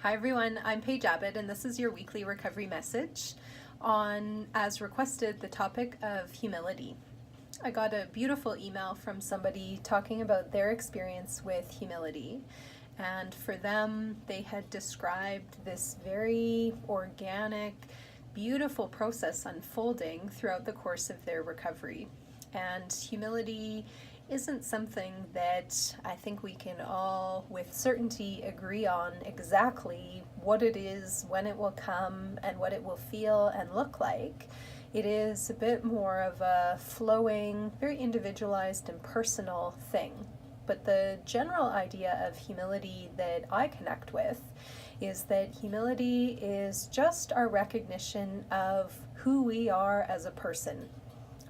Hi everyone, I'm Paige Abbott and this is your weekly recovery message on, as requested, the topic of humility. I got a beautiful email from somebody talking about their experience with humility, and for them they had described this very organic, beautiful process unfolding throughout the course of their recovery. And humility isn't something that I think we can all with certainty agree on exactly what it is, when it will come, and what it will feel and look like. It is a bit more of a flowing, very individualized and personal thing. But the general idea of humility that I connect with is that humility is just our recognition of who we are as a person,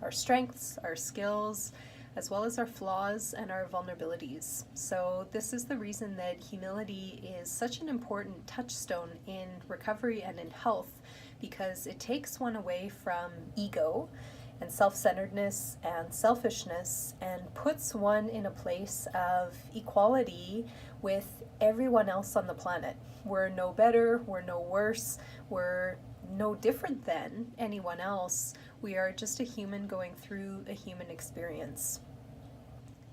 our strengths, our skills, as well as our flaws and our vulnerabilities. So this is the reason that humility is such an important touchstone in recovery and in health, because it takes one away from ego and self-centeredness and selfishness and puts one in a place of equality with everyone else on the planet. We're no better, we're no worse, we're no different than anyone else. We are just a human going through a human experience.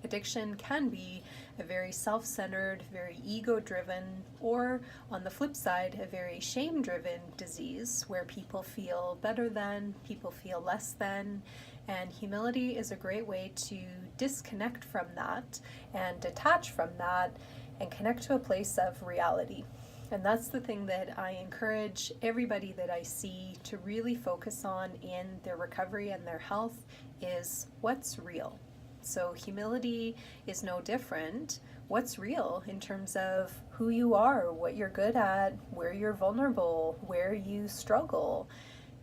Addiction can be a very self-centered, very ego-driven, or on the flip side, a very shame-driven disease where people feel better than, people feel less than, and humility is a great way to disconnect from that and detach from that and connect to a place of reality. And that's the thing that I encourage everybody that I see to really focus on in their recovery and their health is what's real. So humility is no different. What's real in terms of who you are, what you're good at, where you're vulnerable, where you struggle.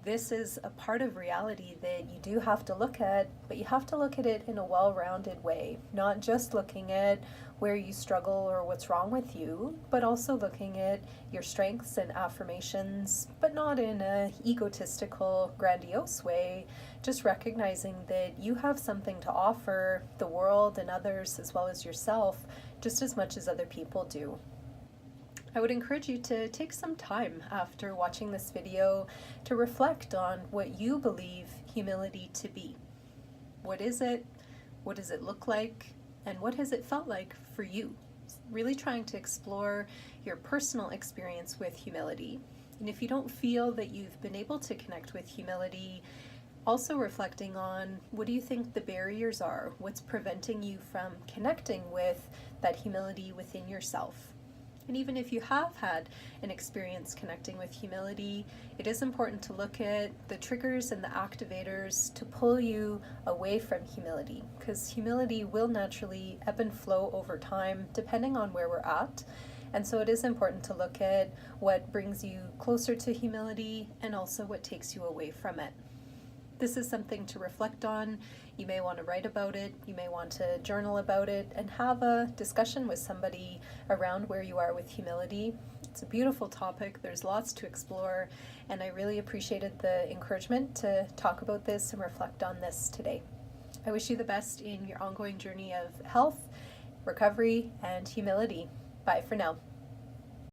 This is a part of reality that you do have to look at, but you have to look at it in a well-rounded way, not just looking at where you struggle or what's wrong with you, but also looking at your strengths and affirmations, but not in an egotistical, grandiose way, just recognizing that you have something to offer the world and others as well as yourself, just as much as other people do. I would encourage you to take some time after watching this video to reflect on what you believe humility to be. What is it? What does it look like? And what has it felt like for you? Really trying to explore your personal experience with humility. And if you don't feel that you've been able to connect with humility, also reflecting on what do you think the barriers are? What's preventing you from connecting with that humility within yourself? And even if you have had an experience connecting with humility, it is important to look at the triggers and the activators to pull you away from humility, because humility will naturally ebb and flow over time depending on where we're at. And so it is important to look at what brings you closer to humility and also what takes you away from it. This is something to reflect on. You may want to write about it, you may want to journal about it, and have a discussion with somebody around where you are with humility. It's a beautiful topic, there's lots to explore, and I really appreciated the encouragement to talk about this and reflect on this today. I wish you the best in your ongoing journey of health, recovery, and humility. Bye for now.